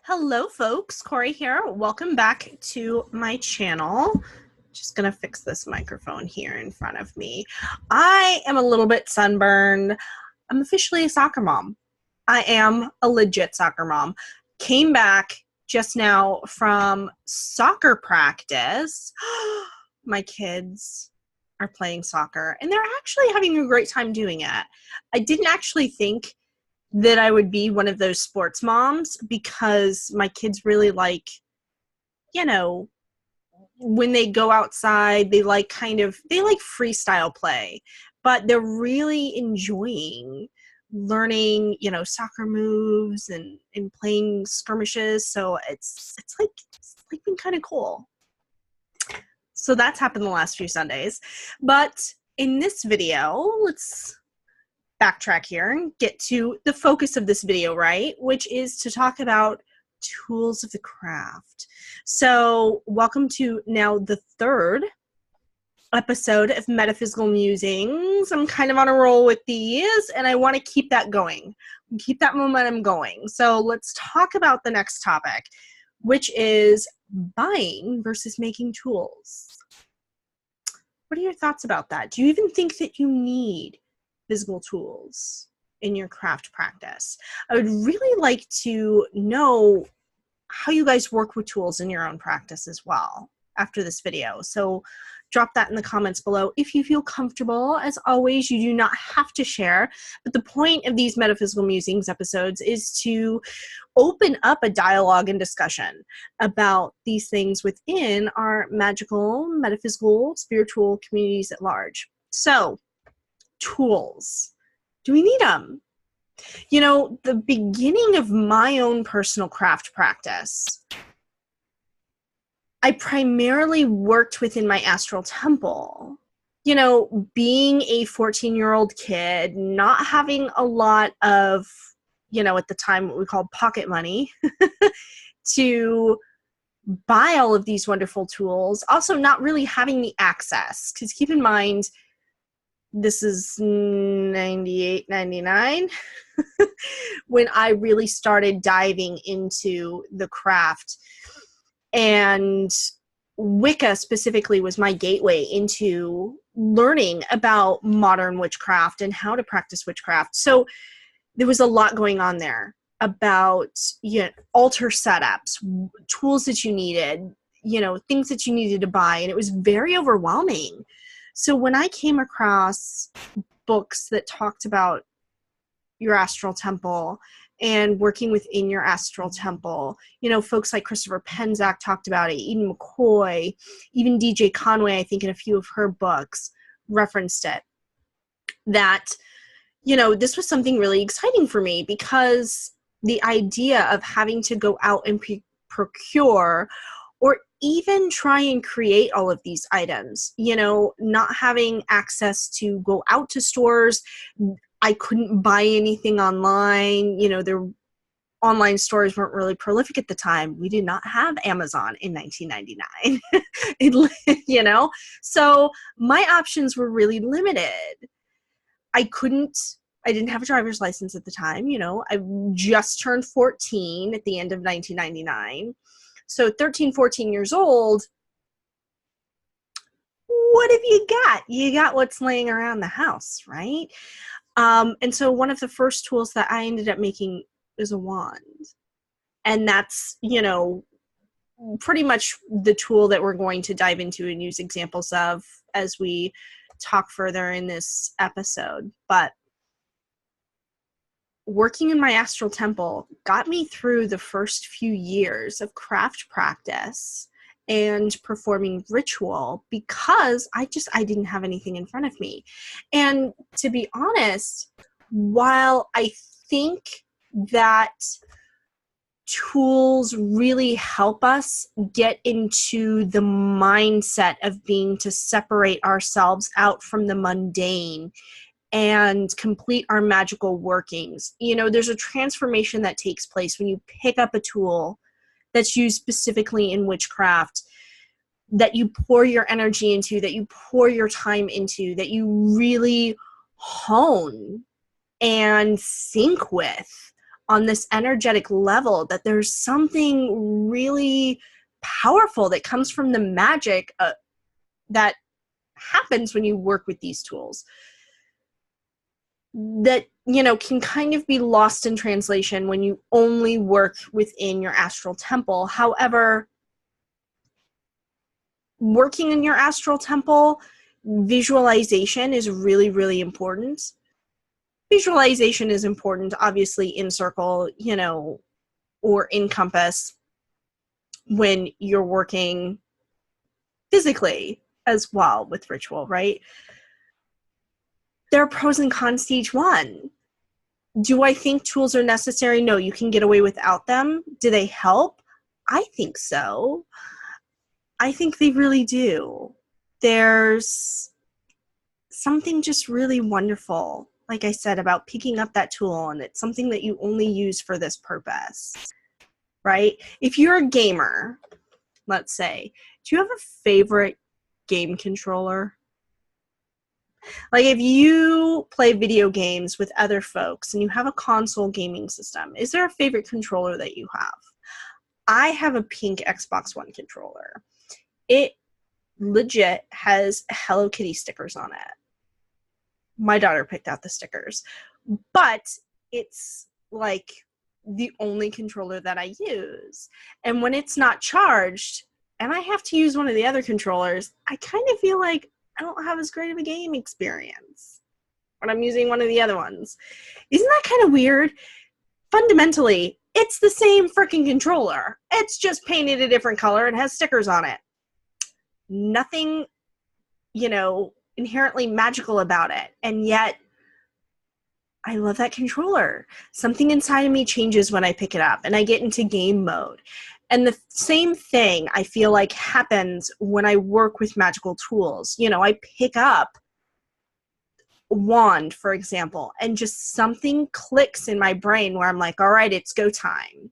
Hello folks, Corey here. Welcome back to my channel. Just gonna fix this microphone here in front of me. I am a little bit sunburned. I'm officially a soccer mom. I am a legit soccer mom. Came back just now from soccer practice. My kids are playing soccer and they're actually having a great time doing it. I didn't actually think that I would be one of those sports moms because my kids really like, when they go outside, they like freestyle play, but they're really enjoying learning, soccer moves and playing skirmishes. So it's been kind of cool. So that's happened the last few Sundays. But in this video, let's backtrack here and get to the focus of this video, right? Which is to talk about tools of the craft. So welcome to now the third episode of Metaphysical Musings. I'm kind of on a roll with these and I want to keep that going, keep that momentum going. So let's talk about the next topic, which is buying versus making tools. What are your thoughts about that? Do you even think that you need physical tools in your craft practice? I would really like to know how you guys work with tools in your own practice as well after this video. So drop that in the comments below if you feel comfortable. As always, you do not have to share, but the point of these Metaphysical Musings episodes is to open up a dialogue and discussion about these things within our magical, metaphysical, spiritual communities at large. So tools. Do we need them? The beginning of my own personal craft practice, I primarily worked within my astral temple. Being a 14-year-old kid, not having a lot of, at the time what we called pocket money to buy all of these wonderful tools. Also not really having the access, because keep in mind, this is 98, 99, when I really started diving into the craft. And Wicca specifically was my gateway into learning about modern witchcraft and how to practice witchcraft. So there was a lot going on there about altar setups, tools that you needed, things that you needed to buy. And it was very overwhelming. So when I came across books that talked about your astral temple and working within your astral temple, folks like Christopher Penczak talked about it, Eden McCoy, even DJ Conway, I think in a few of her books referenced it, that, this was something really exciting for me, because the idea of having to go out and procure or even try and create all of these items, not having access to go out to stores. I couldn't buy anything online. Their online stores weren't really prolific at the time. We did not have Amazon in 1999, So my options were really limited. I didn't have a driver's license at the time. I just turned 14 at the end of 1999. So 13, 14 years old, what have you got? You got what's laying around the house, right? And so one of the first tools that I ended up making is a wand. And that's, pretty much the tool that we're going to dive into and use examples of as we talk further in this episode. But working in my astral temple got me through the first few years of craft practice and performing ritual, because I didn't have anything in front of me. And to be honest, while I think that tools really help us get into the mindset of being to separate ourselves out from the mundane and complete our magical workings, there's a transformation that takes place when you pick up a tool that's used specifically in witchcraft, that you pour your energy into, that you pour your time into, that you really hone and sync with on this energetic level, that there's something really powerful that comes from the magic that happens when you work with these tools, that, you know, can kind of be lost in translation when you only work within your astral temple. However, working in your astral temple, visualization is really, really important. Visualization is important, obviously, in circle, you know, or in compass when you're working physically as well with ritual, right? There are pros and cons to each one. Do I think tools are necessary? No, you can get away without them. Do they help? I think so. I think they really do. There's something just really wonderful, like I said, about picking up that tool, and it's something that you only use for this purpose, right? If you're a gamer, let's say, do you have a favorite game controller? Like, if you play video games with other folks and you have a console gaming system, is there a favorite controller that you have? I have a pink Xbox One controller. It legit has Hello Kitty stickers on it. My daughter picked out the stickers. But it's like the only controller that I use. And when it's not charged and I have to use one of the other controllers, I kind of feel like I don't have as great of a game experience when I'm using one of the other ones. Isn't that kind of weird? Fundamentally, it's the same freaking controller. It's just painted a different color and has stickers on it. Nothing, you know, inherently magical about it. And yet, I love that controller. Something inside of me changes when I pick it up and I get into game mode. And the same thing I feel like happens when I work with magical tools. You know, I pick up a wand, for example, and just something clicks in my brain where I'm like, all right, it's go time.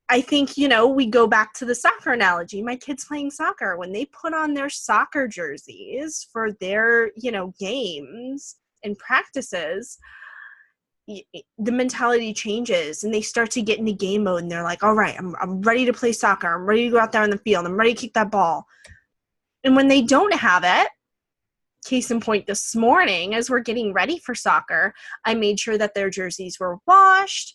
I think, you know, we go back to the soccer analogy. My kids playing soccer, when they put on their soccer jerseys for their, you know, games and practices, the mentality changes and they start to get into game mode and they're like, all right, I'm ready to play soccer. I'm ready to go out there on the field. I'm ready to kick that ball. And when they don't have it, case in point, this morning, as we're getting ready for soccer, I made sure that their jerseys were washed.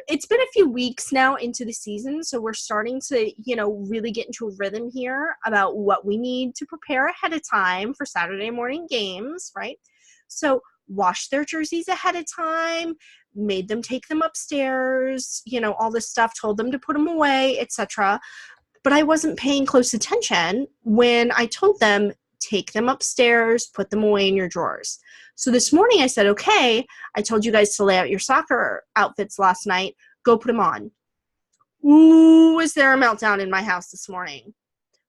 It's been a few weeks now into the season, so we're starting to, you know, really get into a rhythm here about what we need to prepare ahead of time for Saturday morning games, right? So washed their jerseys ahead of time, made them take them upstairs, you know, all this stuff, told them to put them away, etc. But I wasn't paying close attention when I told them, take them upstairs, put them away in your drawers. So this morning I said, okay, I told you guys to lay out your soccer outfits last night. Go put them on. Ooh, was there a meltdown in my house this morning?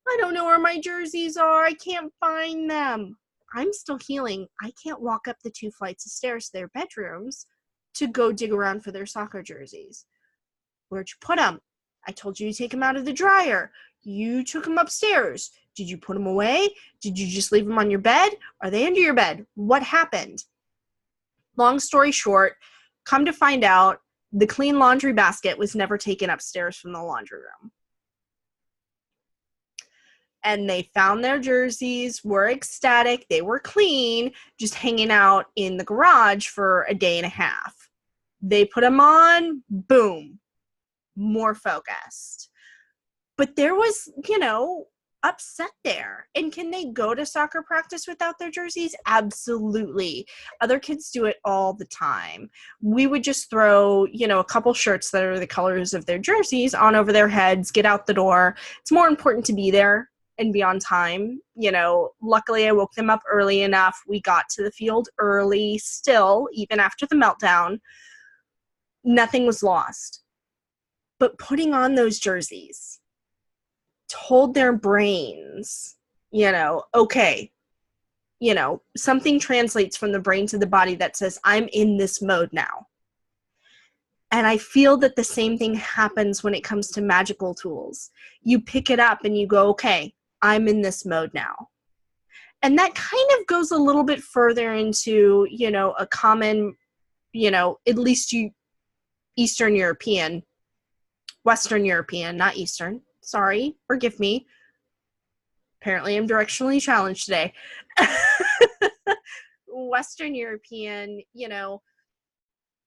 I don't know where my jerseys are. I can't find them. I'm still healing. I can't walk up the 2 flights of stairs to their bedrooms to go dig around for their soccer jerseys. Where'd you put them? I told you to take them out of the dryer. You took them upstairs. Did you put them away? Did you just leave them on your bed? Are they under your bed? What happened? Long story short, come to find out, the clean laundry basket was never taken upstairs from the laundry room. And they found their jerseys, were ecstatic, they were clean, just hanging out in the garage for a day and a half. They put them on, boom, more focused. But there was, you know, upset there. And can they go to soccer practice without their jerseys? Absolutely. Other kids do it all the time. We would just throw, you know, a couple shirts that are the colors of their jerseys on over their heads, get out the door. It's more important to be there and be on time. You know, luckily I woke them up early enough. We got to the field early still, even after the meltdown. Nothing was lost. But putting on those jerseys told their brains, you know, okay, you know, something translates from the brain to the body that says, I'm in this mode now. And I feel that the same thing happens when it comes to magical tools. You pick it up and you go, okay, I'm in this mode now. And that kind of goes a little bit further into, you know, a common, you know, at least Eastern European, Western European, not Eastern. Sorry, forgive me. Apparently I'm directionally challenged today. Western European,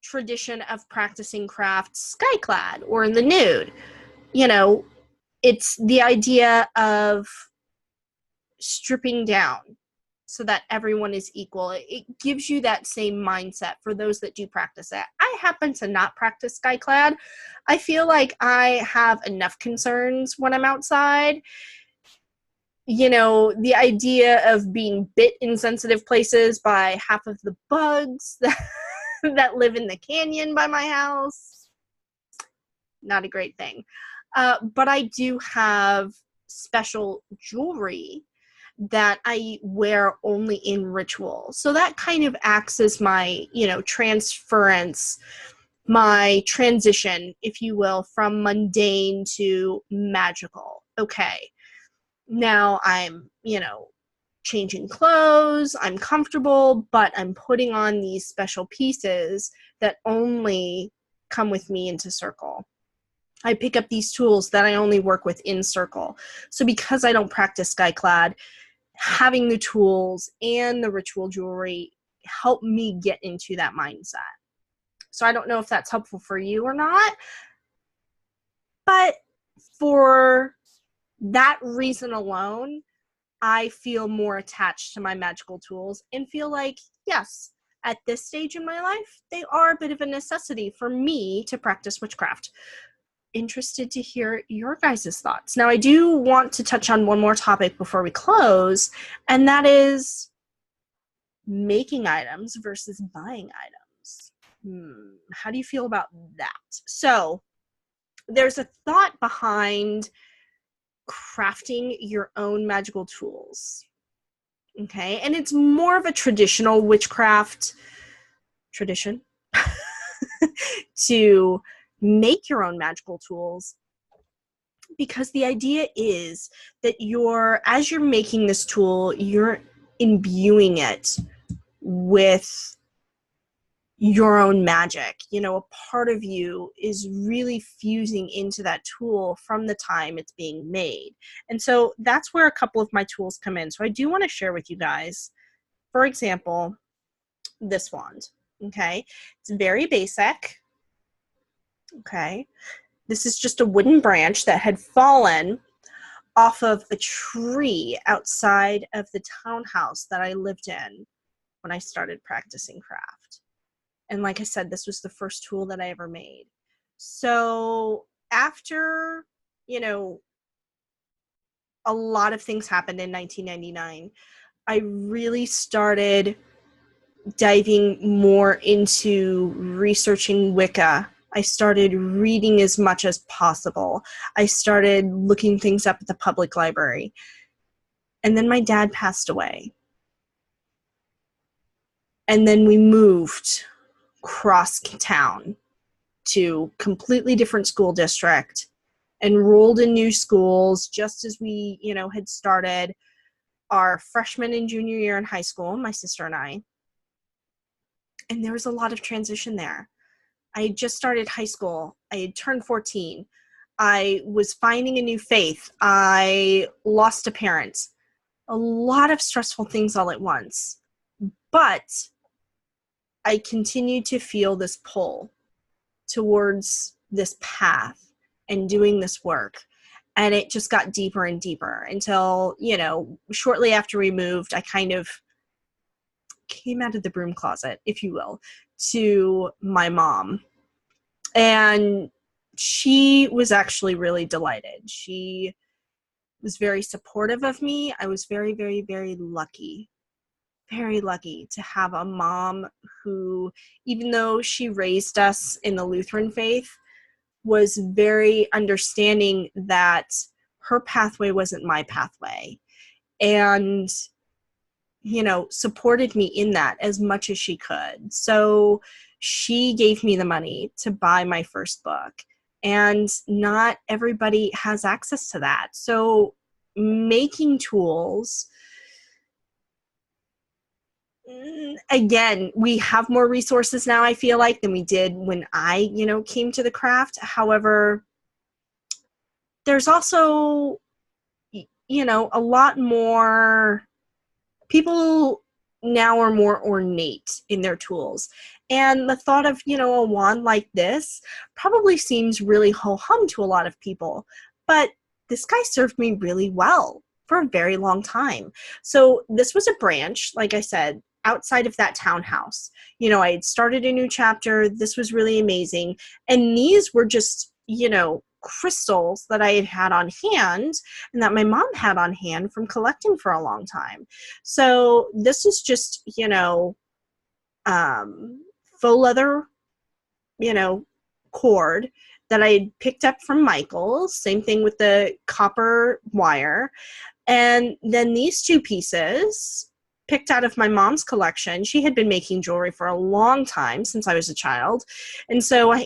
tradition of practicing craft skyclad or in the nude. It's the idea of stripping down so that everyone is equal. It gives you that same mindset for those that do practice it. I happen to not practice skyclad. I feel like I have enough concerns when I'm outside. The idea of being bit in sensitive places by half of the bugs that live in the canyon by my house, not a great thing. But I do have special jewelry that I wear only in ritual. So that kind of acts as my, transference, my transition, if you will, from mundane to magical. Okay. Now I'm, changing clothes, I'm comfortable, but I'm putting on these special pieces that only come with me into circle. I pick up these tools that I only work with in circle. So because I don't practice skyclad, having the tools and the ritual jewelry help me get into that mindset. So I don't know if that's helpful for you or not, but for that reason alone, I feel more attached to my magical tools and feel like, yes, at this stage in my life, they are a bit of a necessity for me to practice witchcraft. Interested to hear your guys' thoughts. Now, I do want to touch on one more topic before we close, and that is making items versus buying items. How do you feel about that? So, there's a thought behind crafting your own magical tools. Okay, and it's more of a traditional witchcraft tradition to make your own magical tools, because the idea is that as you're making this tool, you're imbuing it with your own magic. A part of you is really fusing into that tool from the time it's being made. And so that's where a couple of my tools come in. So I do want to share with you guys, for example, this wand. Okay, it's very basic. Okay, this is just a wooden branch that had fallen off of a tree outside of the townhouse that I lived in when I started practicing craft. And like I said, this was the first tool that I ever made. So after, a lot of things happened in 1999, I really started diving more into researching Wicca. I started reading as much as possible. I started looking things up at the public library. And then my dad passed away. And then we moved cross town to completely different school district, enrolled in new schools just as we, had started our freshman and junior year in high school, my sister and I. And there was a lot of transition there. I had just started high school. I had turned 14. I was finding a new faith. I lost a parent. A lot of stressful things all at once. But I continued to feel this pull towards this path and doing this work. And it just got deeper and deeper until, shortly after we moved, I kind of came out of the broom closet, if you will, to my mom. And she was actually really delighted. She was very supportive of me. I was very, very, very lucky to have a mom who, even though she raised us in the Lutheran faith, was very understanding that her pathway wasn't my pathway. And supported me in that as much as she could. So she gave me the money to buy my first book, and not everybody has access to that. So making tools, again, we have more resources now, I feel like, than we did when I, came to the craft. However, there's also, a lot more people now are more ornate in their tools. And the thought of, a wand like this probably seems really ho-hum to a lot of people. But this guy served me really well for a very long time. So this was a branch, like I said, outside of that townhouse. I had started a new chapter. This was really amazing. And these were just, crystals that I had had on hand and that my mom had on hand from collecting for a long time. So this is just, faux leather, cord that I had picked up from Michael's. Same thing with the copper wire. And then these two pieces picked out of my mom's collection. She had been making jewelry for a long time, since I was a child. And so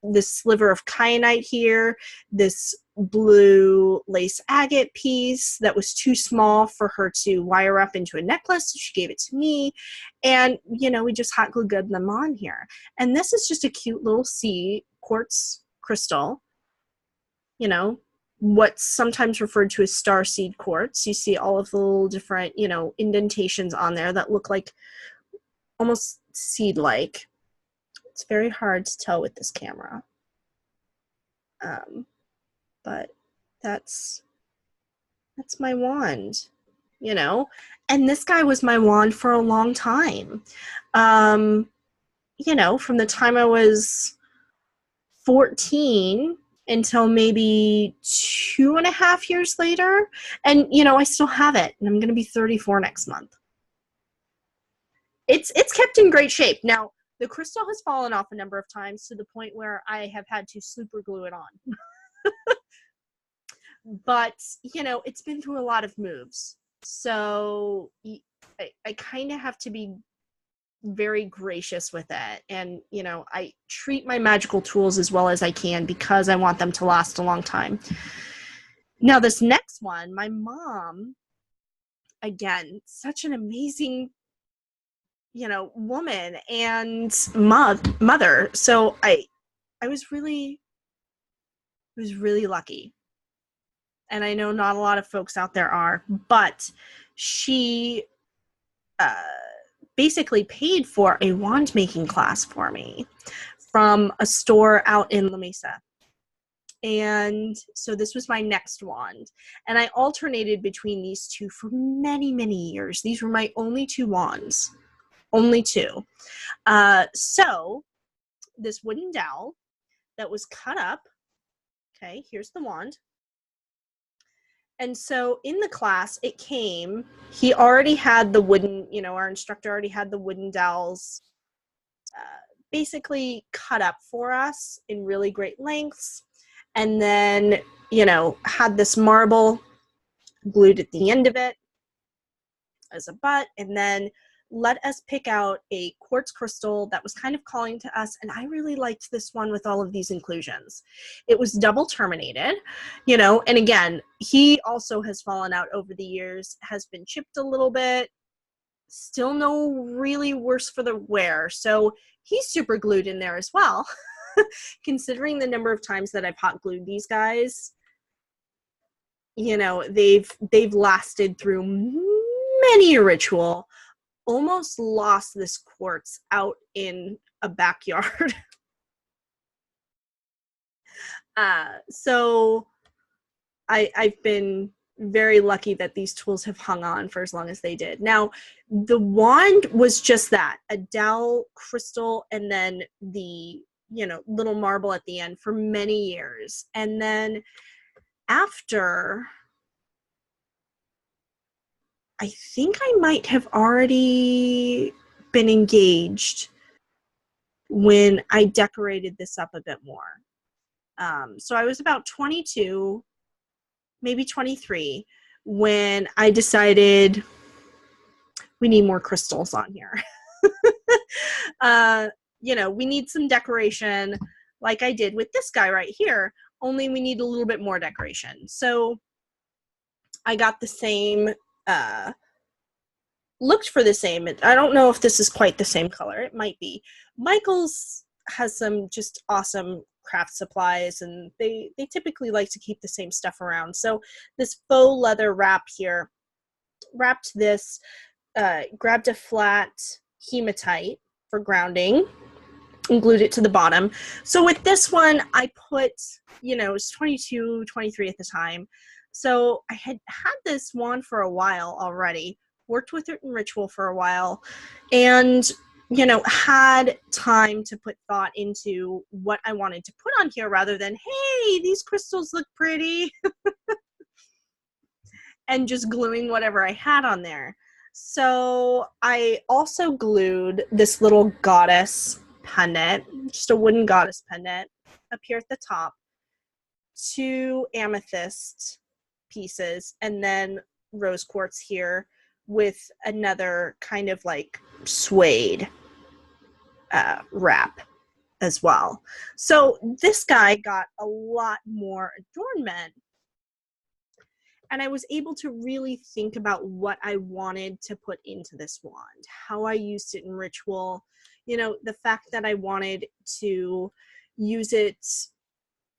this sliver of kyanite here, this blue lace agate piece that was too small for her to wire up into a necklace, so she gave it to me. And, we just hot glue glued them on here. And this is just a cute little sea quartz crystal, what's sometimes referred to as star seed quartz. You see all of the little different, indentations on there that look like almost seed-like. It's very hard to tell with this camera. But that's my wand, and this guy was my wand for a long time. From the time I was 14 until maybe 2.5 years later. And, I still have it, and I'm going to be 34 next month. It's kept in great shape. Now, the crystal has fallen off a number of times to the point where I have had to super glue it on. But, it's been through a lot of moves. So I kind of have to be very gracious with it. And, I treat my magical tools as well as I can because I want them to last a long time. Now, this next one, my mom, again, such an amazing, woman and mother. So I was really lucky. And I know not a lot of folks out there are, but she basically paid for a wand making class for me from a store out in La Mesa. And so this was my next wand. And I alternated between these two for many, many years. These were my only two wands. Only two. So this wooden dowel that was cut up. Okay, here's the wand. And so in the class, it came, he already had the wooden, our instructor already had the wooden dowels basically cut up for us in really great lengths. And then, had this marble glued at the end of it as a butt. And then let us pick out a quartz crystal that was kind of calling to us. And I really liked this one with all of these inclusions. It was double terminated, and again, he also has fallen out over the years, has been chipped a little bit, still no really worse for the wear. So he's super glued in there as well. Considering the number of times that I've hot glued these guys, they've lasted through many a ritual. Almost lost this quartz out in a backyard. So I've been very lucky that these tools have hung on for as long as they did. Now, the wand was just that, a dowel crystal, and then the, little marble at the end for many years. And then after, I think I might have already been engaged when I decorated this up a bit more. So I was about 22, maybe 23, when I decided we need more crystals on here. We need some decoration like I did with this guy right here, only we need a little bit more decoration. So I got the same looked for the same. I don't know if this is quite the same color. It might be. Michael's has some just awesome craft supplies, and they typically like to keep the same stuff around. So this faux leather wrap here, wrapped this, grabbed a flat hematite for grounding and glued it to the bottom. So with this one, I put, you know, it was 22, 23 at the time. So I had this wand for a while already, worked with it in ritual for a while, and, you know, had time to put thought into what I wanted to put on here rather than, hey, these crystals look pretty, and just gluing whatever I had on there. So I also glued this little goddess pendant, just a wooden goddess pendant up here at the top, 2 amethyst pieces, and then rose quartz here with another kind of like suede wrap as well. So this guy got a lot more adornment, and I was able to really think about what I wanted to put into this wand, how I used it in ritual, you know, the fact that I wanted to use it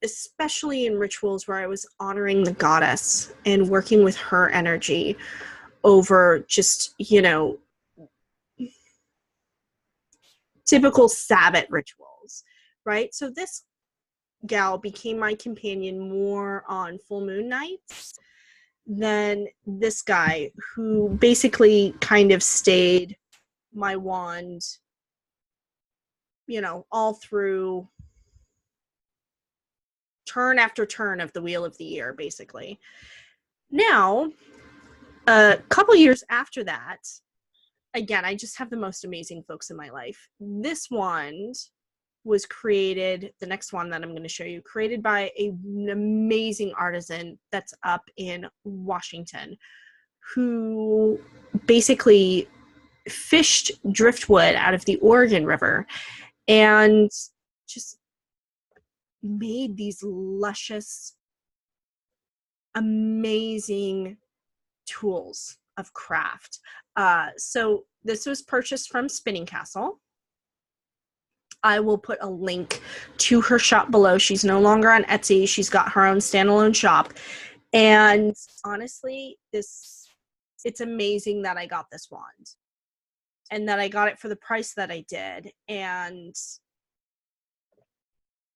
especially in rituals where I was honoring the goddess and working with her energy over just, you know, typical Sabbath rituals, right? So this gal became my companion more on full moon nights than this guy, who basically kind of stayed my wand, you know, all through turn after turn of the Wheel of the Year, basically. Now, a couple years after that, again, I just have the most amazing folks in my life. This wand was created, the next one that I'm going to show you, created by an amazing artisan that's up in Washington, who basically fished driftwood out of the Oregon River and just made these luscious, amazing tools of craft. So this was purchased from Spinning Castle. I will put a link to her shop below. She's no longer on Etsy. She's got her own standalone shop. And honestly, it's amazing that I got this wand and that I got it for the price that I did. And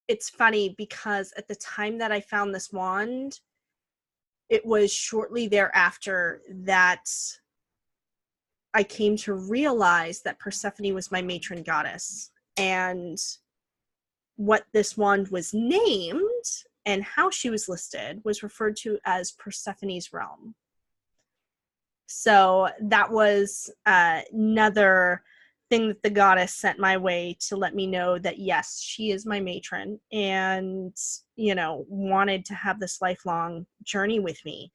it's funny because at the time that I found this wand, it was shortly thereafter that I came to realize that Persephone was my matron goddess. And what this wand was named and how she was listed was referred to as Persephone's realm. So that was another thing that the goddess sent my way to let me know that, yes, she is my matron and, you know, wanted to have this lifelong journey with me.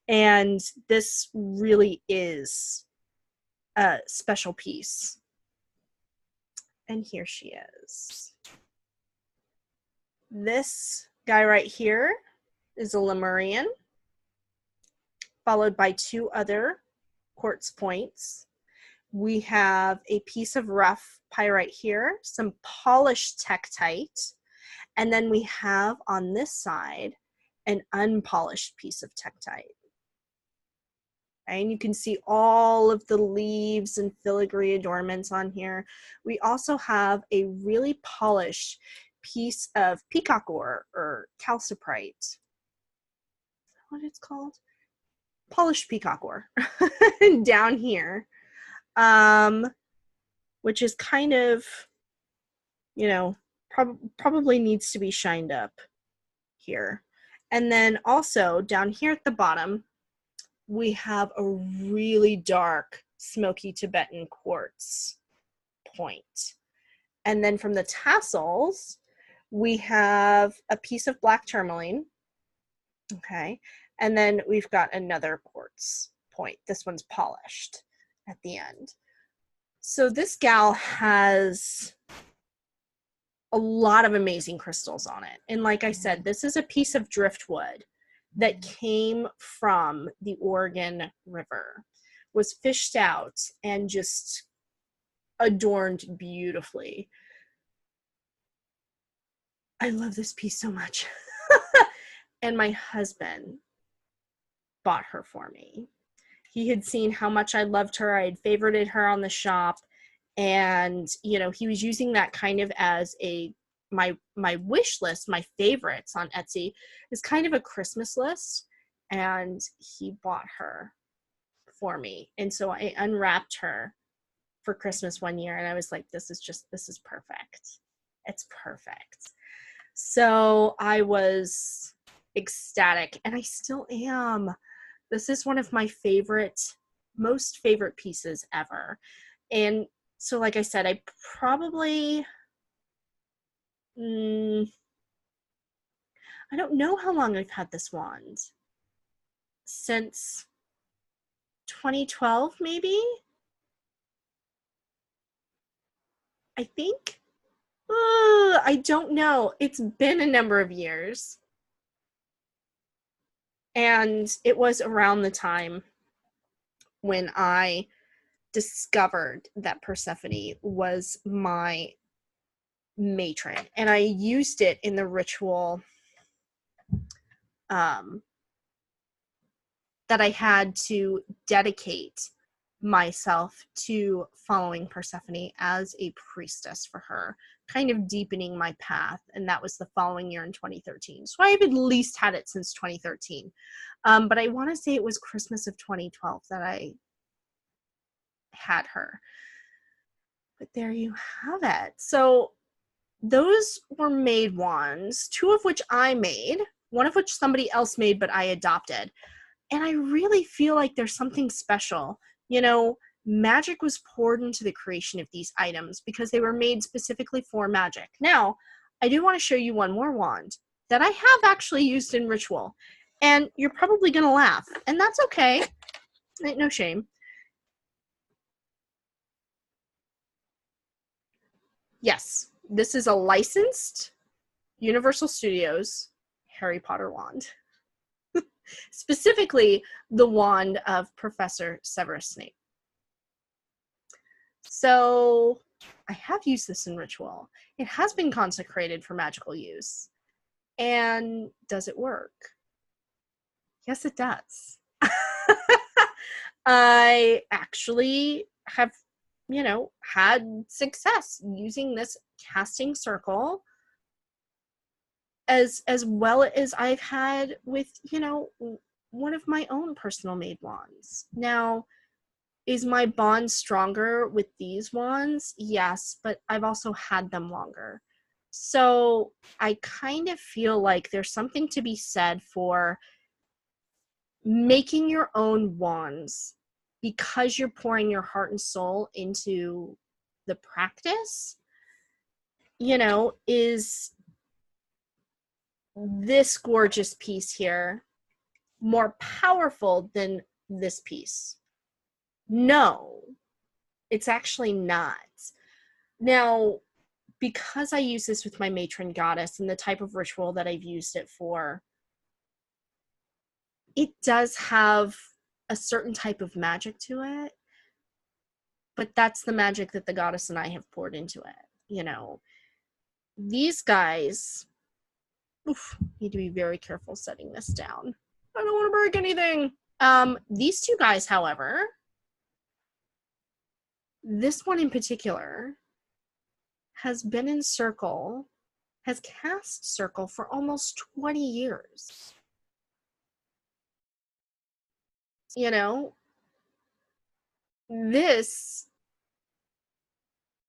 And this really is a special piece. And here she is. This guy right here is a Lemurian, followed by 2 other quartz points. We have a piece of rough pyrite here, some polished tektite, and then we have on this side an unpolished piece of tektite. And you can see all of the leaves and filigree adornments on here. We also have a really polished piece of peacock ore or calciprite. What it's called? Polished peacock ore down here, which is kind of, you know, probably needs to be shined up here. And then also down here at the bottom, we have a really dark smoky Tibetan quartz point. And then from the tassels, we have a piece of black tourmaline. Okay. And then we've got another quartz point. This one's polished at the end. So this gal has a lot of amazing crystals on it. And like I said, this is a piece of driftwood that came from the Oregon River. was fished out and just adorned beautifully. I love this piece so much. And my husband bought her for me. He had seen how much I loved her. I had favorited her on the shop. And, you know, he was using that kind of as my wish list, my favorites on Etsy is kind of a Christmas list. And he bought her for me. And so I unwrapped her for Christmas one year, and I was like, this is perfect. It's perfect. So I was ecstatic, and I still am. This is one of my most favorite pieces ever. And so, like I said, I probably, I don't know how long I've had this wand. Since 2012, maybe? I think. I don't know. It's been a number of years. And it was around the time when I discovered that Persephone was my matron. And I used it in the ritual that I had to dedicate myself to following Persephone as a priestess for her, kind of deepening my path. And that was the following year in 2013. So I've at least had it since 2013. But I want to say it was Christmas of 2012 that I had her. But there you have it. So those were made wands, 2 of which I made, 1 of which somebody else made, but I adopted. And I really feel like there's something special. You know, magic was poured into the creation of these items because they were made specifically for magic. Now, I do want to show you one more wand that I have actually used in ritual. And you're probably going to laugh. And that's okay. Ain't no shame. Yes, this is a licensed Universal Studios Harry Potter wand. Specifically, the wand of Professor Severus Snape. So, I have used this in ritual. It has been consecrated for magical use. And does it work? Yes, it does. I actually have, you know, had success using this casting circle as well as I've had with, you know, one of my own personal made wands. Now, is my bond stronger with these wands? Yes, but I've also had them longer. So I kind of feel like there's something to be said for making your own wands because you're pouring your heart and soul into the practice, you know, is this gorgeous piece here more powerful than this piece? No, it's actually not. Now, because I use this with my matron goddess and the type of ritual that I've used it for, it does have a certain type of magic to it, but that's the magic that the goddess and I have poured into it. You know, these guys, need to be very careful setting this down. I don't want to break anything. These 2 guys, however, this one in particular has been in circle, has cast circle for almost 20 years. You know, this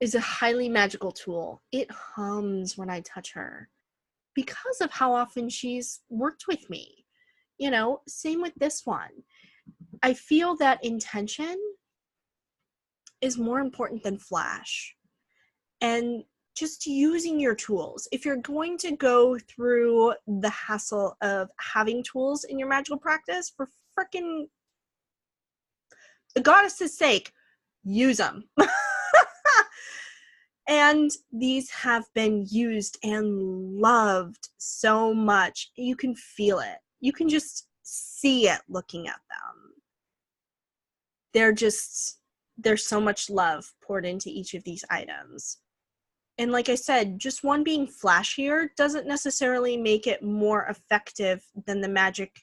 is a highly magical tool. It hums when I touch her because of how often she's worked with me. You know, same with this one. I feel that intention is more important than flash. And just using your tools. If you're going to go through the hassle of having tools in your magical practice, for frickin' the goddess's sake, use them. And these have been used and loved so much. You can feel it. You can just see it looking at them. there's so much love poured into each of these items. And like I said, just one being flashier doesn't necessarily make it more effective than the magic,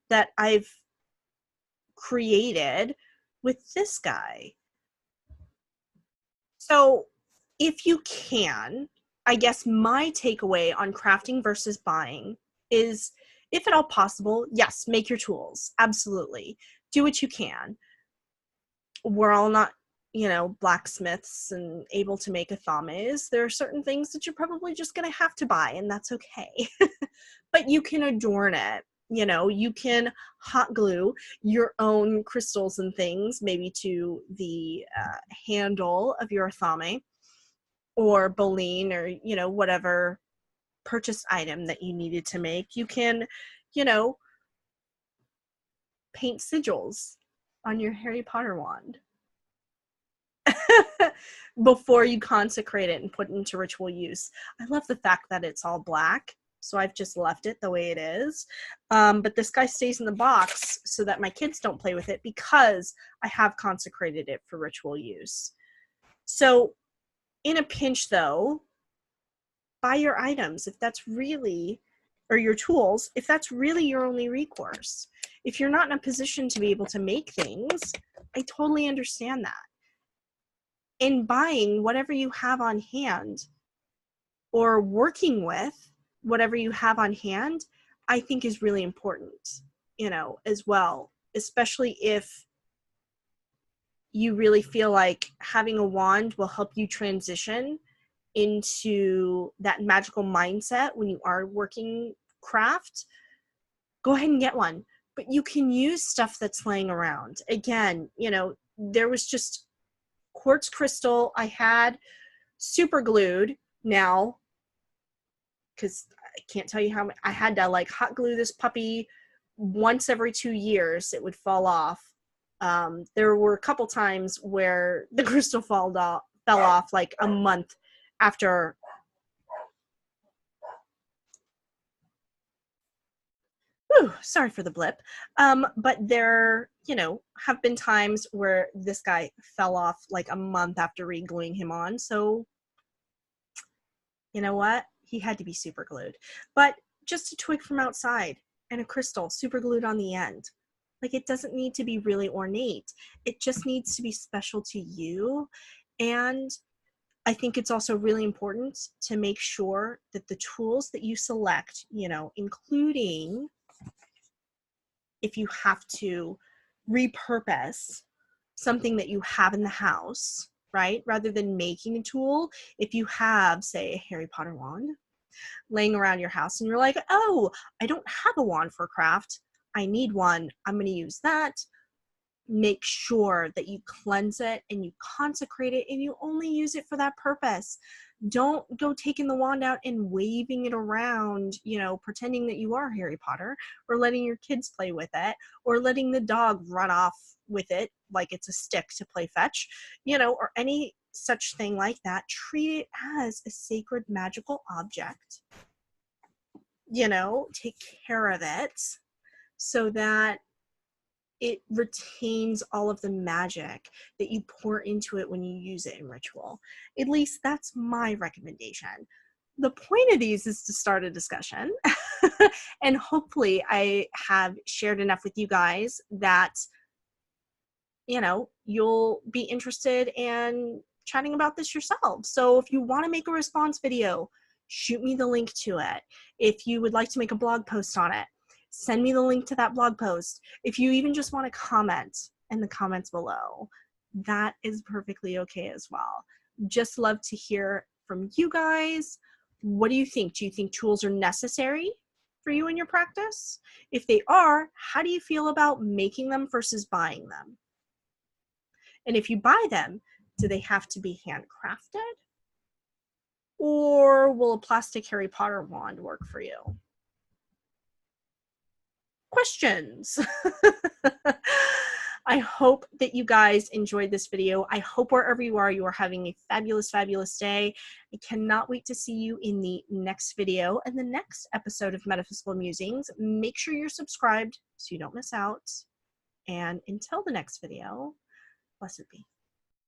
that I've created with this guy. So if you can, I guess my takeaway on crafting versus buying is, if at all possible, yes, make your tools. Absolutely. Do what you can. We're all not, blacksmiths and able to make a thames. There are certain things that you're probably just going to have to buy, and that's okay. But you can adorn it. You can hot glue your own crystals and things, maybe to the handle of your thame or boline, or, whatever purchased item that you needed to make. You can, paint sigils on your Harry Potter wand before you consecrate it and put it into ritual use. I love the fact that it's all black, so I've just left it the way it is. But this guy stays in the box so that my kids don't play with it, because I have consecrated it for ritual use. So in a pinch, though, buy your items if that's really, or your tools, if that's really your only recourse. If you're not in a position to be able to make things, I totally understand that. In buying whatever you have on hand, or working with whatever you have on hand, I think is really important, as well, especially if you really feel like having a wand will help you transition into that magical mindset when you are working craft. Go ahead and get one. But you can use stuff that's laying around. Again, there was just quartz crystal I had super glued now, because I can't tell you how I had to hot glue this puppy once every 2 years. It would fall off. There were a couple times where the crystal fell off like a month after. Whew, sorry for the blip. But there, have been times where this guy fell off like a month after re-gluing him on. So, you know what? He had to be super glued. But just a twig from outside and a crystal super glued on the end. It doesn't need to be really ornate. It just needs to be special to you. And I think it's also really important to make sure that the tools that you select, including if you have to repurpose something that you have in the house, right? Rather than making a tool, if you have, say, a Harry Potter wand laying around your house and you're like, oh, I don't have a wand for craft, I need one, I'm going to use that. Make sure that you cleanse it and you consecrate it and you only use it for that purpose. Don't go taking the wand out and waving it around, pretending that you are Harry Potter, or letting your kids play with it, or letting the dog run off with it like it's a stick to play fetch, or any such thing like that. Treat it as a sacred magical object. Take care of it so that it retains all of the magic that you pour into it when you use it in ritual. At least that's my recommendation. The point of these is to start a discussion. And hopefully I have shared enough with you guys that, you'll be interested in chatting about this yourself. So if you want to make a response video, shoot me the link to it. If you would like to make a blog post on it, send me the link to that blog post. If you even just want to comment in the comments below, that is perfectly okay as well. Just love to hear from you guys. What do you think? Do you think tools are necessary for you in your practice? If they are, how do you feel about making them versus buying them? And if you buy them, do they have to be handcrafted? Or will a plastic Harry Potter wand work for you? Questions. I hope that you guys enjoyed this video. I hope wherever you are having a fabulous, fabulous day. I cannot wait to see you in the next video and the next episode of Metaphysical Musings. Make sure you're subscribed so you don't miss out. And until the next video, blessed be.